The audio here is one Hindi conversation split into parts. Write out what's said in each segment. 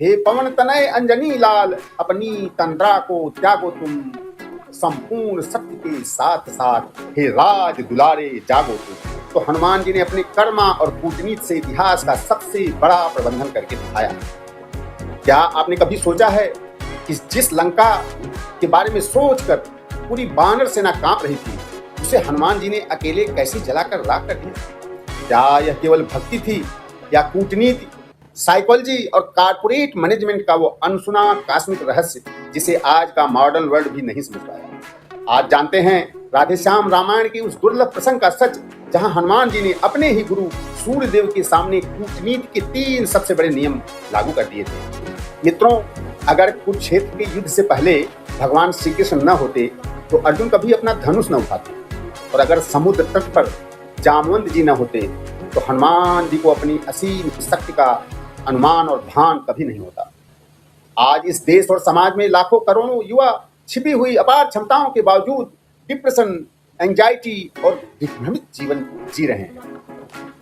हे पवन तनय अंजनी लाल, अपनी तंद्रा को त्यागो तुम, संपूर्ण शक्ति के साथ साथ हे राज दुलारे जागो तुम। तो हनुमान जी ने अपने कर्मा और कूटनीति से इतिहास का सबसे बड़ा प्रबंधन करके दिखाया। क्या आपने कभी सोचा है कि जिस लंका के बारे में सोचकर पूरी वानर सेना कांप रही थी, उसे हनुमान जी ने अकेले कैसे जलाकर राख कर दिया? क्या यह केवल भक्ति थी या कूटनीति, साइकोलॉजी और कारपोरेट मैनेजमेंट का वो अनसुना कॉस्मिक रहस्य जिसे आज का मॉडर्न वर्ल्ड भी नहीं समझ पाया? आज जानते हैं राधेश्याम रामायण की उस दुर्लभ प्रसंग का सच, जहां हनुमान जी ने अपने ही गुरु सूर्यदेव के सामने कूटनीति के 3 सबसे बड़े नियम लागू कर दिए थे। मित्रों, अगर कुरुक्षेत्र के युद्ध से पहले भगवान श्री कृष्ण न होते तो अर्जुन कभी अपना धनुष न उठाते, और अगर समुद्र तट पर जामवंत जी न होते तो हनुमान जी को अपनी असीम शक्ति का अनुमान और भान कभी नहीं होता। आज इस देश और समाज में लाखों करोड़ों युवा छिपी हुई अपार क्षमताओं के बावजूद डिप्रेशन, एंजाइटी और विभ्रमित जीवन जी रहे हैं।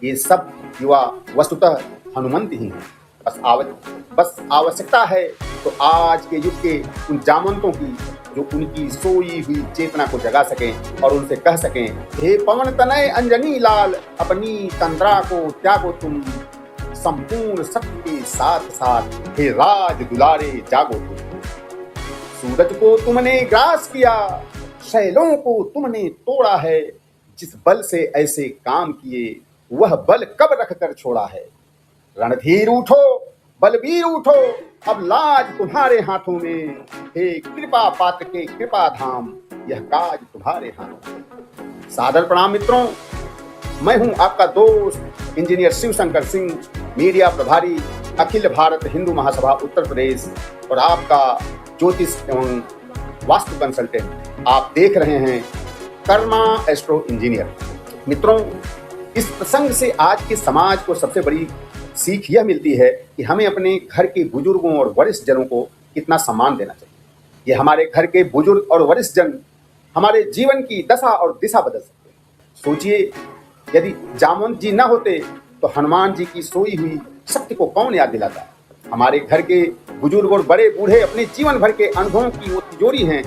ये सब युवा वस्तुतः हनुमंत ही हैं। बस आवश्यकता है तो आज के युग के उन जामवंतों की, जो उनकी सोई हुई चेतना को जगा सकें और उनसे कह सकें, हे पवन तनय अंजनी लाल, अपनी तंद्रा को त्यागो तुम, संपूर्ण शक्ति के साथ साथ हे राज दुलारे जागो तुम। सूरज को तुमने ग्रास किया, शैलों को तुमने तोड़ा है, जिस बल से ऐसे काम किए वह बल कब रख कर छोड़ा है। रणधीर उठो, बलबीर उठो, अब लाज तुम्हारे हाथों में, हे कृपा पात्र के कृपा धाम, यह काज तुम्हारे हाथों में। सादर प्रणाम मित्रों, मैं हूं आपका दोस्त इंजीनियर शिवशंकर सिंह, मीडिया प्रभारी, अखिल भारत हिंदू महासभा उत्तर प्रदेश, और आपका ज्योतिष एवं वास्तु कंसल्टेंट। आप देख रहे हैं कर्मा एस्ट्रो इंजीनियर। मित्रों, इस प्रसंग से आज के समाज को सबसे बड़ी सीख यह मिलती है कि हमें अपने घर के बुजुर्गों और वरिष्ठ जनों को कितना सम्मान देना चाहिए। ये हमारे घर के बुजुर्ग और वरिष्ठ जन हमारे जीवन की दशा और दिशा बदल सकते हैं। सोचिए, यदि जामवंत जी न होते तो हनुमान जी की सोई हुई शक्ति को कौन याद दिलाता? हमारे घर के बुजुर्ग और बड़े बूढ़े अपने जीवन भर के अनुभवों की वो तिजोरी हैं,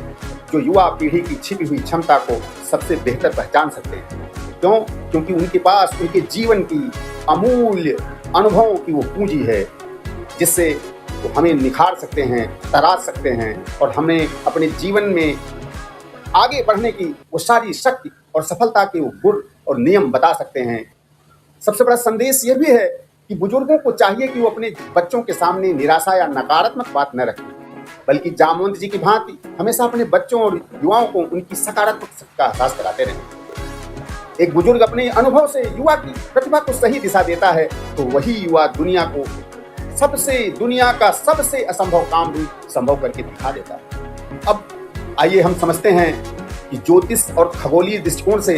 जो युवा पीढ़ी की छिपी हुई क्षमता को सबसे बेहतर पहचान सकते हैं। क्यों? क्योंकि उनके पास उनके जीवन की अमूल्य अनुभवों की वो पूंजी है, जिससे वो हमें निखार सकते हैं, तराश सकते हैं, और हमें अपने जीवन में आगे बढ़ने की वो सारी शक्ति और सफलता के वो गुर और नियम बता सकते हैं। सबसे बड़ा संदेश ये भी है कि बुजुर्गों को चाहिए कि वो अपने बच्चों के सामने निराशा या नकारात्मक बात न रखें, बल्कि जामवंत जी की भांति हमेशा अपने बच्चों और युवाओं को उनकी सकारात्मक शक्ति का एहसास कराते रहें। एक बुजुर्ग अपने अनुभव से युवा की प्रतिभा को सही दिशा देता है, तो वही युवा दुनिया का सबसे असंभव काम भी संभव करके दिखा देता है। अब आइए हम समझते हैं कि ज्योतिष और खगोलीय दृष्टिकोण से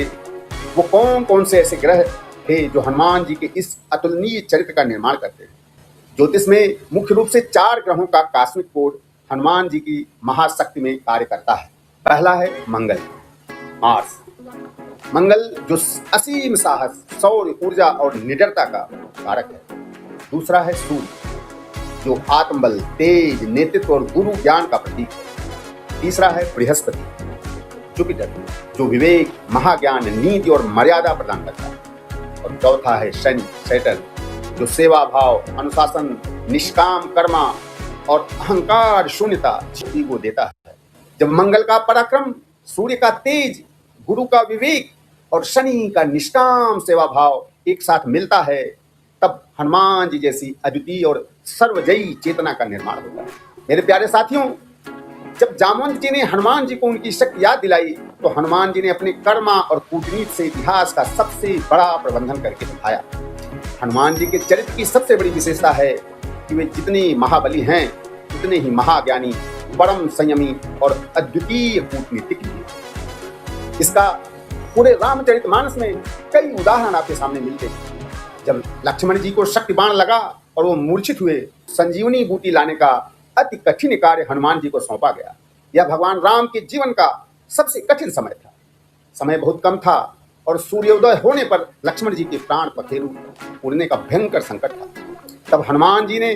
वो कौन कौन से ऐसे ग्रह थे जो हनुमान जी के इस अतुलनीय चरित्र का निर्माण करते हैं। ज्योतिष में मुख्य रूप से 4 ग्रहों का कॉस्मिक कोड हनुमान जी की महाशक्ति में कार्य करता है। पहला है मंगल, मार्स। मंगल जो असीम साहस, सौर्य ऊर्जा और निडरता का कारक है। दूसरा है सूर्य, जो आत्मबल, तेज, नेतृत्व और गुरु ज्ञान का प्रतीक है। तीसरा है बृहस्पति, जुपिटर, जो विवेक, महाज्ञान, नीति और मर्यादा प्रदान करता है। और चौथा है शनि, सैटर्न, जो सेवा भाव, अनुशासन, निष्काम कर्मा और अहंकार शून्यता को देता है। जब मंगल का पराक्रम, सूर्य का तेज, गुरु का विवेक और शनि का निष्काम सेवा भाव एक साथ मिलता है, तब हनुमान जी जैसी अद्वितीय और सर्वजयी चेतना का निर्माण होता है। मेरे प्यारे साथियों, जब जामवंत जी ने हनुमान जी को उनकी शक्ति याद दिलाई, तो हनुमान जी ने अपने कर्मा और कूटनीति से इतिहास का सबसे बड़ा प्रबंधन करके दिखाया। हनुमान जी के चरित्र की सबसे बड़ी विशेषता है कि वे जितने महाबली हैं, उतने ही महाज्ञानी, परम संयमी और अद्वितीय कूटनीतिक भी। इसका पूरे रामचरितमानस में कई उदाहरण आपके सामने मिलते हैं। जब लक्ष्मण जी को शक्ति बाण लगा और वो मूर्छित हुए, संजीवनी बूटी लाने का अति कठिन कार्य हनुमान जी को सौंपा गया। यह भगवान राम के जीवन का सबसे कठिन समय था। समय बहुत कम था और सूर्योदय होने पर लक्ष्मण जी के प्राण पखेरु उड़ने का भयंकर संकट था। तब हनुमान जी ने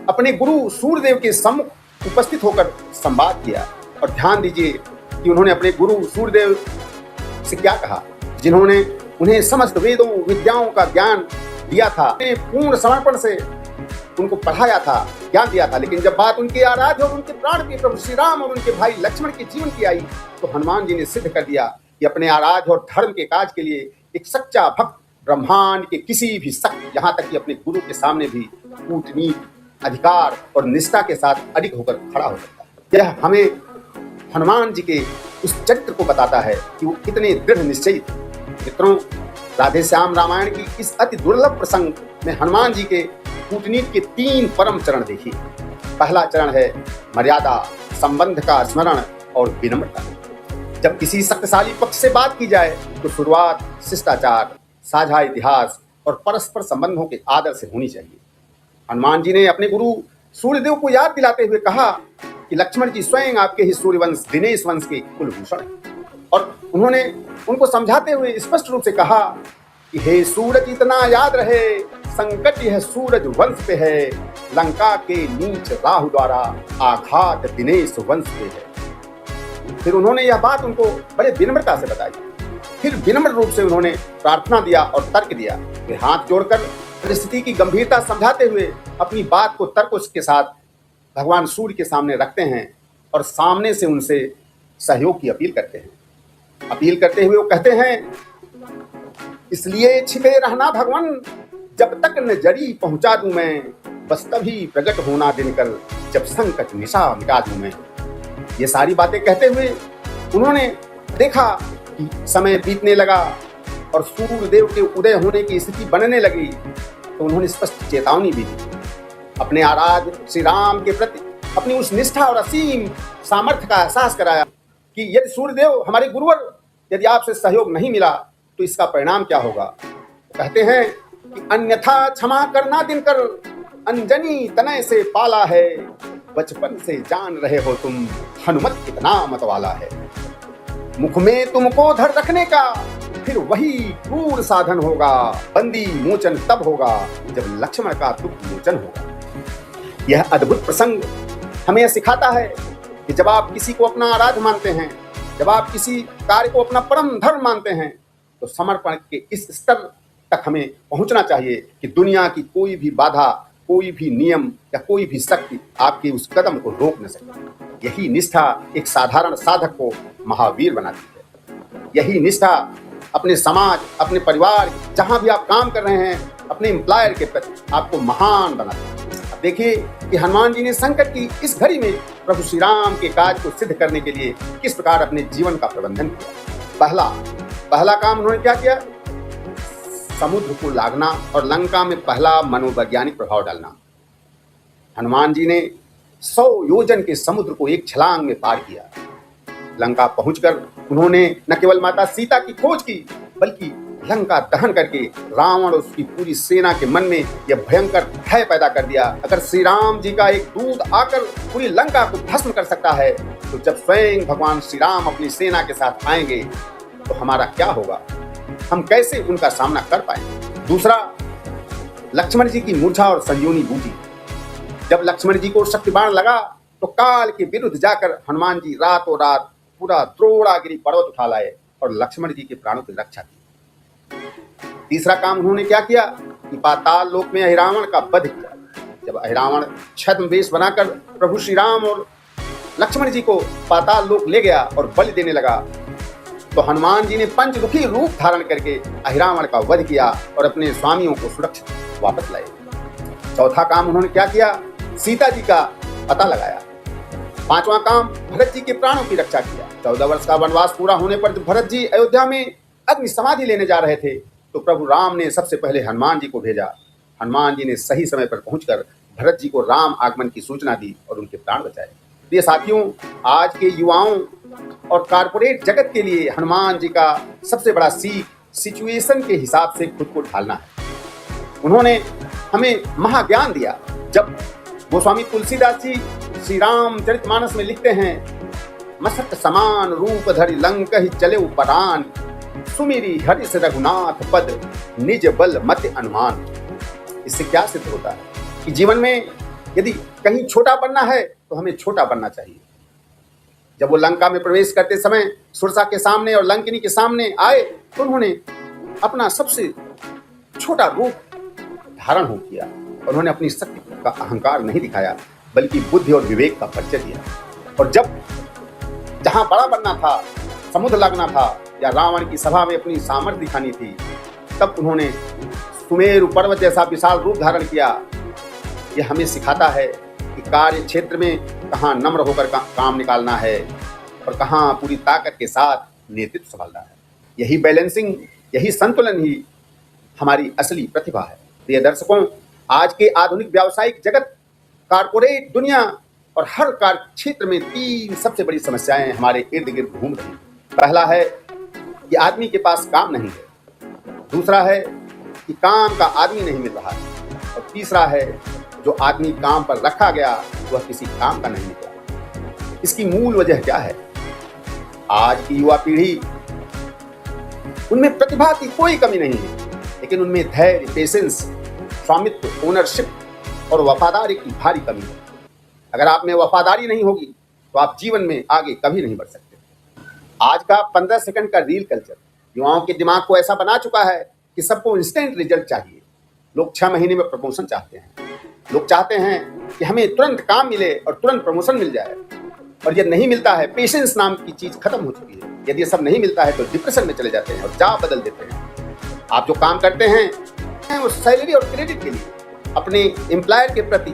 अपने गुरु सूर्यदेव के सम्मुख उपस्थित होकर संवाद किया। और ध्यान दीजिए कि उन्होंने अपने गुरु सूर्यदेव से क्या कहा, जिन्होंने उन्हें समस्त वेदों विद्याओं का ज्ञान दिया था, पूर्ण समर्पण से उनको पढ़ाया था, ज्ञान दिया था। लेकिन जब बात उनके आराध्य और उनके प्राण के प्रभु श्री राम और उनके भाई लक्ष्मण के जीवन की आई, तो हनुमान जी ने सिद्ध कर दिया कि अपने आराध्य और धर्म के काज के लिए एक सच्चा भक्त ब्रह्मांड के किसी भी शक्ति, यहाँ तक कि अपने गुरु के सामने भी कूटनीति, अधिकार और निष्ठा के साथ अडिग होकर खड़ा हो सकता है। यह हमें हनुमान जी के उस चरित्र को बताता है कि वो कितने दृढ़ निश्चयी थे। मित्रों, राधे श्याम रामायण की इस अति दुर्लभ प्रसंग में हनुमान जी के कूटनीति के 3 परम चरण देखिए। पहला चरण है मर्यादा, संबंध का स्मरण और विनम्रता। जब किसी शक्तिशाली पक्ष से बात की जाए तो शुरुआत शिष्टाचार, साझा इतिहास और परस्पर संबंधों के आदर से होनी चाहिए। हनुमान जी ने अपने गुरु सूर्यदेव को याद दिलाते हुए कहा कि लक्ष्मण जी स्वयं आपके ही सूर्यवंश दिनेश वंश के कुलभूषण हैं। और उन्होंने उनको समझाते हुए स्पष्ट रूप से कहा कि हे सूरज, इतना याद रहे, संकट यह सूरज वंश पे है, लंका के नीच राहु द्वारा आघात दिनेश वंश पे है। फिर उन्होंने यह बात उनको बड़े विनम्रता से बताई। फिर विनम्र रूप से उन्होंने प्रार्थना दिया और तर्क दिया। वे हाथ जोड़कर परिस्थिति की गंभीरता समझाते हुए अपनी बात को तर्क के साथ भगवान सूर्य के सामने रखते हैं और सामने से उनसे सहयोग की अपील करते हैं। अपील करते हुए वो कहते हैं, इसलिए छिपे रहना भगवान, जब तक न जड़ी पहुंचा दूं मैं, बस तभी प्रकट होना दिनकर, जब संकट निशा मिटा दूं मैं। ये सारी बातें कहते हुए उन्होंने देखा कि समय बीतने लगा और सूर्यदेव के उदय होने की स्थिति बनने लगी, तो उन्होंने स्पष्ट चेतावनी भी दी। अपने आराध्य श्री राम के प्रति अपनी उस निष्ठा और असीम सामर्थ्य का एहसास कराया कि यदि सूर्यदेव हमारे गुरुवर, यदि आपसे सहयोग नहीं मिला तो इसका परिणाम क्या होगा। तो कहते हैं कि अन्यथा क्षमा करना दिनकर, अंजनी तनय से पाला है, बचपन से जान रहे हो तुम, हनुमत कितना मतवाला है। मुख में तुमको धर रखने का फिर वही क्रूर साधन होगा, बंदी मोचन तब होगा जब लक्ष्मण का दुख मोचन होगा। यह अद्भुत प्रसंग हमें सिखाता है कि जब आप किसी को अपना आराध्य मानते हैं, जब आप किसी कार्य को अपना परम धर्म मानते हैं, तो समर्पण के इस स्तर तक हमें पहुंचना चाहिए कि दुनिया की कोई भी बाधा, कोई भी नियम या कोई भी शक्ति आपके उस कदम को रोक न सके। यही निष्ठा एक साधारण साधक को महावीर बनाती है। यही निष्ठा अपने समाज, अपने परिवार, जहां भी आप काम कर रहे हैं, अपने एम्प्लॉयर के प्रति आपको महान बनाती है। अब देखिए कि हनुमान जी ने संकट की इस घड़ी में प्रभु श्री राम के काज को सिद्ध करने के लिए किस प्रकार अपने जीवन का प्रबंधन किया। पहला काम उन्होंने क्या किया? समुद्र को लागना और लंका में पहला मनोवैज्ञानिक प्रभाव डालना। हनुमान जी ने 100 योजन के समुद्र को एक छलांग में पार किया। लंका पहुंचकर उन्होंने न केवल माता सीता की खोज की, बल्कि लंका दहन करके रावण और उसकी पूरी सेना के मन में यह भयंकर भय पैदा कर दिया, अगर श्री राम जी का एक दूत आकर पूरी लंका को भस्म कर सकता है, तो जब स्वयं भगवान श्री राम अपनी सेना के साथ आएंगे तो हमारा क्या होगा, हम कैसे उनका सामना कर पाएंगे। दूसरा, लक्ष्मण जी की मूर्छा और संजीवनी बूटी। जब लक्ष्मण जी को शक्ति बाण लगा तो काल के विरुद्ध जाकर हनुमान जी रातों रात पूरा द्रोणागिरि पर्वत उठा लाए और लक्ष्मण जी के प्राणों की रक्षा की। तीसरा काम उन्होंने क्या किया कि पाताल लोक में अहिरावण का वध किया। जब अहिरावण छद्म वेश बनाकर प्रभु श्री राम और लक्ष्मण जी को पाताल लोक ले गया और बलि देने लगा, तो हनुमान जी ने पंचमुखी रूप धारण करके अहिरावण का वध किया और अपने स्वामियों को सुरक्षित वापस लाए। चौथा काम उन्होंने क्या किया? सीता जी का पता लगाया। पांचवा काम, भरत जी के प्राणों की रक्षा किया। 14 वर्ष का वनवास पूरा होने पर जब भरत जी अयोध्या में अग्नि समाधि लेने जा रहे थे, तो प्रभु राम ने सबसे पहले हनुमान जी को भेजा। हनुमान जी ने सही समय पर पहुंचकर भरत जी को राम आगमन की सूचना दी और उनके प्राण बचाए। प्रिय साथियों, आज के युवाओं और कारपोरेट जगत के लिए हनुमान जी का सबसे बड़ा सीख सिचुएशन के हिसाब से खुद को ढालना है। उन्होंने हमें महाज्ञान दिया। जब गोस्वामी तुलसीदास जी श्री रामचरितमानस में लिखते हैं, मसक समान रूप धरि लंक ही चले उपरान, सुमिरी हरिस रघुनाथ पद निज बल मति अनुमान। इससे क्या सिद्ध होता है कि जीवन में यदि कहीं छोटा बनना है तो हमें छोटा बनना चाहिए। जब वो लंका में प्रवेश करते समय सुरसा के सामने और लंकिनी के सामने आए तो उन्होंने अपना सबसे छोटा रूप धारण हो किया। उन्होंने अपनी शक्ति का अहंकार नहीं दिखाया, बल्कि बुद्धि और विवेक का परिचय दिया। और जब जहां बड़ा बनना था, समुद्र लगना था या रावण की सभा में अपनी सामर्थ्य दिखानी थी, तब उन्होंने सुमेरु पर्वत जैसा विशाल रूप धारण किया। यह हमें सिखाता है कि कार्य क्षेत्र में कहाँ नम्र होकर काम निकालना है और कहाँ पूरी ताकत के साथ नेतृत्व संभालना है। यही बैलेंसिंग, यही संतुलन ही हमारी असली प्रतिभा है। प्रिय दर्शकों, आज के आधुनिक व्यावसायिक जगत, कारपोरेट दुनिया और हर कार्य क्षेत्र में 3 सबसे बड़ी समस्याएं हमारे इर्द गिर्द घूम रही हैं। पहला है कि आदमी के पास काम नहीं है, दूसरा है कि काम का आदमी नहीं मिल रहा है, और तीसरा है जो आदमी काम पर रखा गया वह किसी काम का नहीं निकला। इसकी मूल वजह क्या है? आज की युवा पीढ़ी, उनमें प्रतिभा की कोई कमी नहीं है, लेकिन उनमें धैर्य, पेशेंस, स्वामित्व, ओनरशिप और वफादारी की भारी कमी है। अगर आप में वफादारी नहीं होगी तो आप जीवन में आगे कभी नहीं बढ़ सकते। आज का 15 सेकंड का रील कल्चर युवाओं के दिमाग को ऐसा बना चुका है कि सबको इंस्टेंट रिजल्ट चाहिए। लोग 6 महीने में प्रमोशन चाहते हैं। लोग चाहते हैं कि हमें तुरंत काम मिले और तुरंत प्रमोशन मिल जाए, और यह नहीं मिलता है। पेशेंस नाम की चीज खत्म हो चुकी है। यदि ये सब नहीं मिलता है तो डिप्रेशन में चले जाते हैं और जॉब बदल देते हैं। आप जो काम करते हैं वो सैलरी और क्रेडिट के लिए, अपने एम्प्लॉयर के प्रति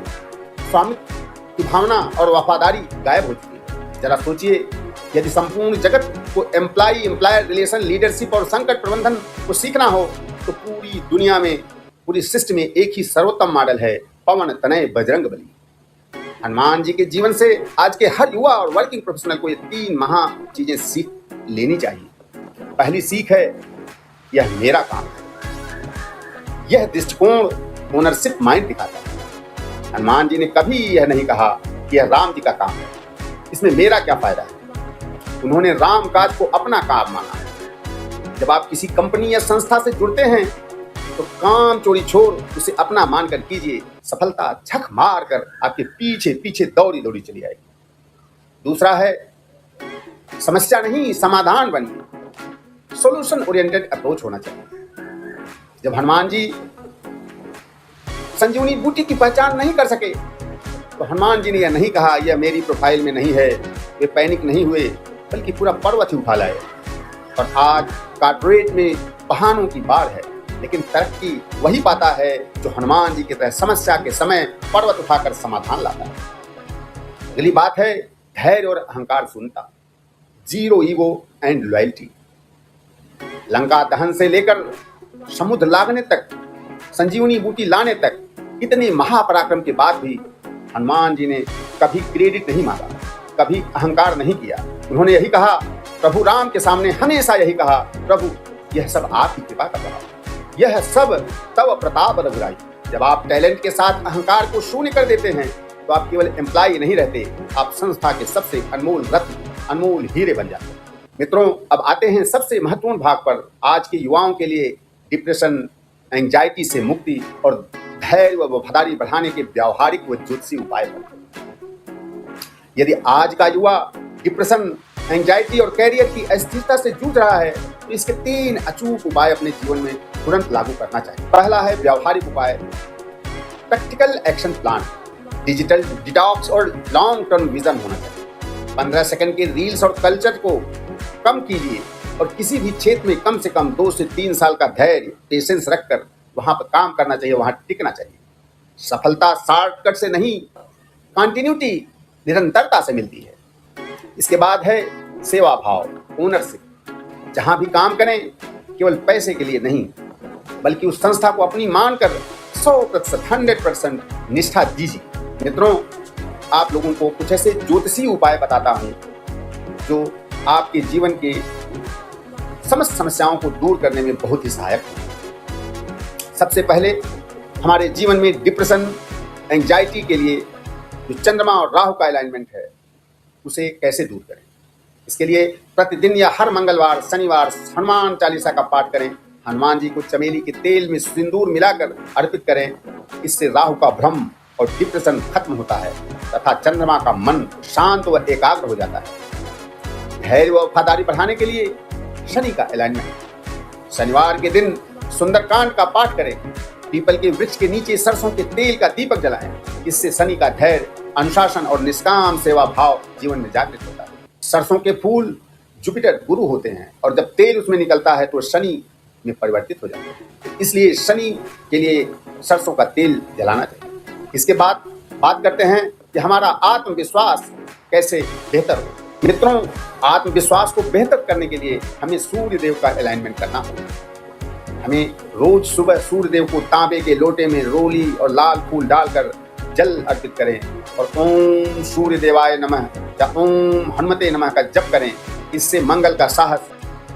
स्वामित्व की भावना और वफादारी गायब हो चुकी है। जरा सोचिए, यदि संपूर्ण जगत को एम्प्लॉयर रिलेशन, लीडरशिप और संकट प्रबंधन को सीखना हो तो पूरी दुनिया में, पूरी सृष्टि में एक ही सर्वोत्तम मॉडल है, पवन तनय बजरंग बली। हनुमान जी के जीवन से आज के हर युवा और वर्किंग प्रोफेशनल को ये 3 महा चीजें सीख लेनी चाहिए। पहली सीख है, यह मेरा काम है। यह दृष्टिकोण ओनरशिप माइंड दिखाता है। हनुमान जी ने कभी यह नहीं कहा कि यह राम जी का काम है, इसमें मेरा क्या फायदा है। उन्होंने राम काज को अपना काम माना है। जब आप किसी कंपनी या संस्था से जुड़ते हैं तो काम चोरी छोड़ उसे अपना मानकर कीजिए। सफलता झक मार कर आपके पीछे पीछे दौड़ी दौड़ी चली आएगी। दूसरा है, समस्या नहीं समाधान बनिए। सॉल्यूशन ओरिएंटेड अप्रोच होना चाहिए। जब हनुमान जी संजीवनी बूटी की पहचान नहीं कर सके तो हनुमान जी ने यह नहीं कहा यह मेरी प्रोफाइल में नहीं है। वे पैनिक नहीं हुए, बल्कि पूरा पर्वत ही उठा लाए। और आज कॉर्पोरेट में बहानों की बाढ़ है, लेकिन तरक्की वही पाता है जो हनुमान जी की तरह समस्या के समय पर्वत उठाकर समाधान लाता है। अगली बात है धैर्य और अहंकार शून्यता, zero ego and loyalty. Lanka दहन से लेकर समुद्र लागने तक, संजीवनी बूटी लाने तक, इतने महापराक्रम के बाद भी हनुमान जी ने कभी क्रेडिट नहीं मांगा, कभी अहंकार नहीं किया। उन्होंने यही कहा, प्रभु राम के सामने हमेशा यही कहा, प्रभु यह सब आपकी कृपा का प्रभाव, यह सब तव प्रताप रघुराई। जब आप टैलेंट के साथ अहंकार को शून्य कर देते हैं तो आप केवल एम्प्लॉय नहीं रहते, आप संस्था के सबसे अनमोल रत्न, अनमोल हीरे बन जाते हैं। मित्रों, अब आते हैं सबसे महत्वपूर्ण भाग पर, आज के युवाओं के लिए डिप्रेशन, एंजाइटी से मुक्ति और धैर्य व वफादारी बढ़ाने के व्यावहारिक व ज्योतिषी उपाय पर। यदि आज का युवा डिप्रेशन, एंजाइटी और कैरियर की अस्थिरता से जूझ रहा है तो इसके 3 अचूक उपाय अपने जीवन में तुरंत लागू करना चाहिए। पहला है व्यावहारिक उपाय, practical action plan, digital detox और लॉन्ग टर्म विजन होना चाहिए। 15 सेकंड के रील्स और कल्चर को कम कीजिए और किसी भी क्षेत्र में कम से कम 2 से 3 साल का धैर्य, पेशेंस रखकर वहां पर काम करना चाहिए, वहां टिकना चाहिए। सफलता शॉर्टकट से नहीं, कंटिन्यूटी, निरंतरता से मिलती है। इसके बाद है सेवा भाव, ओनरशिप। जहां भी काम करें केवल पैसे के लिए नहीं, बल्कि उस संस्था को अपनी मानकर 100%, 100% निष्ठा दीजिए। मित्रों, आप लोगों को कुछ ऐसे ज्योतिषीय उपाय बताता हूं जो आपके जीवन के समस्त समस्याओं को दूर करने में बहुत ही सहायक है। सबसे पहले हमारे जीवन में डिप्रेशन, एंजाइटी के लिए जो चंद्रमा और राहु का अलाइनमेंट है उसे कैसे दूर करें। इसके लिए प्रतिदिन या हर मंगलवार, शनिवार हनुमान चालीसा का पाठ करें। हनुमान जी को चमेली के तेल में सिंदूर मिलाकर अर्पित करें। इससे राहु का भ्रम और डिप्रेशन खत्म होता है तथा चंद्रमा का मन शांत व एकाग्र हो जाता है। धैर्य व वफादारी बढ़ाने के लिए शनि का अलाइनमेंट। शनिवार के दिन सुंदरकांड का पाठ करें। पीपल के वृक्ष के नीचे सरसों के तेल का दीपक जलाएं। इससे शनि का धैर्य, अनुशासन और निष्काम सेवा भाव जीवन में जागृत होता है। सरसों के फूल जुपिटर गुरु होते हैं और जब तेल उसमें निकलता है तो शनि में परिवर्तित हो जाते हैं। इसलिए शनि के लिए सरसों का तेल जलाना चाहिए। इसके बाद बात करते हैं कि हमारा आत्मविश्वास कैसे बेहतर हो। मित्रों, आत्मविश्वास को बेहतर करने के लिए हमें सूर्य देव का अलाइनमेंट करना होगा। हमें रोज सुबह सूर्य देव को तांबे के लोटे में रोली और लाल फूल डालकर जल अर्पित करें और ओम सूर्य देवाय नमः या ओम हनुमते नमः का जप करें। इससे मंगल का साहस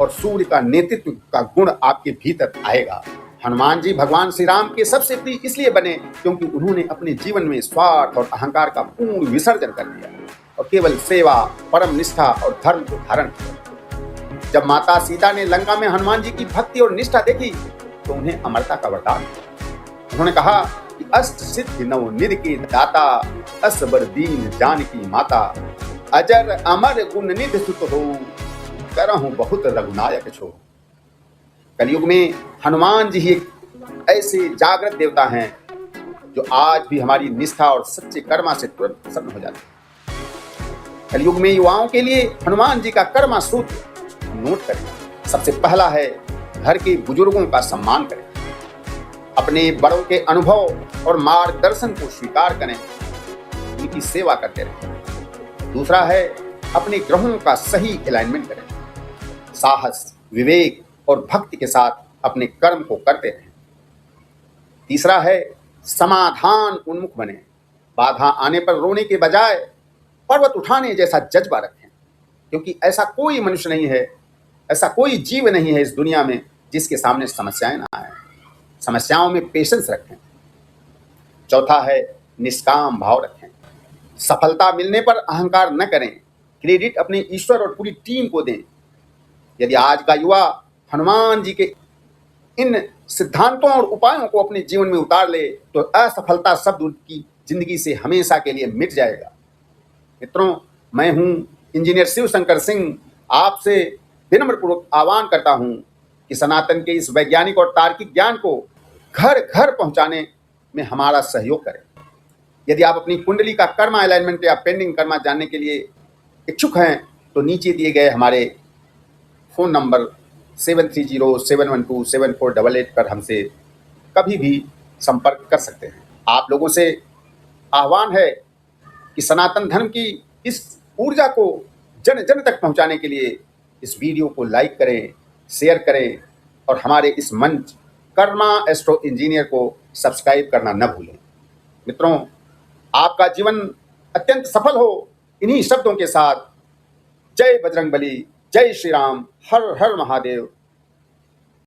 और सूर्य का नेतृत्व का गुण आपके भीतर आएगा। हनुमान जी भगवान श्री राम के सबसे प्रिय इसलिए बने क्योंकि उन्होंने अपने जीवन में स्वार्थ और अहंकार का पूर्ण विसर्जन कर दिया और केवल सेवा, परम निष्ठा और धर्म को धारण किया। जब माता सीता ने लंका में हनुमान जी की भक्ति और निष्ठा देखी तो उन्हें अमरता का वरदान दिया। उन्होंने कहा कि अष्ट सिद्धि नव निधि के दाता, असबर दीन जानकी माता, अजर अमर गुण निधि सुत हो, करहु बहुत रघुनायक छो। कलयुग में हनुमान जी ही एक ऐसे जागृत देवता हैं जो आज भी हमारी निष्ठा और सच्चे कर्मा से तुरंत प्रसन्न हो जाते हैं। कलयुग में युवाओं के लिए हनुमान जी का कर्मा सूत्र नोट करें। सबसे पहला है, घर के बुजुर्गों का सम्मान करें। अपने बड़ों के अनुभव और मार्गदर्शन को स्वीकार करें, उनकी सेवा करते रहें। दूसरा है, अपने ग्रहों का सही अलाइनमेंट करें। साहस, विवेक और भक्ति के साथ अपने कर्म को करते रहें। तीसरा है, समाधान उन्मुख बने। बाधा आने पर रोने के बजाय पर्वत उठाने जैसा जज्बा रखें, क्योंकि ऐसा कोई मनुष्य नहीं है, ऐसा कोई जीव नहीं है इस दुनिया में जिसके सामने समस्याएं ना आए। समस्याओं में पेशेंस रखें। चौथा है, निष्काम भाव रखें। सफलता मिलने पर अहंकार न करें, क्रेडिट अपने ईश्वर और पूरी टीम को दें। यदि आज का युवा हनुमान जी के इन सिद्धांतों और उपायों को अपने जीवन में उतार ले तो असफलता शब्द उनकी जिंदगी से हमेशा के लिए मिट जाएगा। मित्रों, मैं हूं इंजीनियर शिव शंकर सिंह, आपसे विनम्रपूर्वक आह्वान करता हूं कि सनातन के इस वैज्ञानिक और तार्किक ज्ञान को घर घर पहुंचाने में हमारा सहयोग करें। यदि आप अपनी कुंडली का कर्मा अलाइनमेंट या पेंडिंग कर्मा जानने के लिए इच्छुक हैं तो नीचे दिए गए हमारे फ़ोन नंबर 7307127488 पर हमसे कभी भी संपर्क कर सकते हैं। आप लोगों से आह्वान है कि सनातन धर्म की इस ऊर्जा को जन जन तक पहुंचाने के लिए इस वीडियो को लाइक करें, शेयर करें और हमारे इस मंच कर्मा एस्ट्रो इंजीनियर को सब्सक्राइब करना न भूलें। मित्रों, आपका जीवन अत्यंत सफल हो, इन्हीं शब्दों के साथ जय बजरंगबली, जय श्री राम, हर हर महादेव।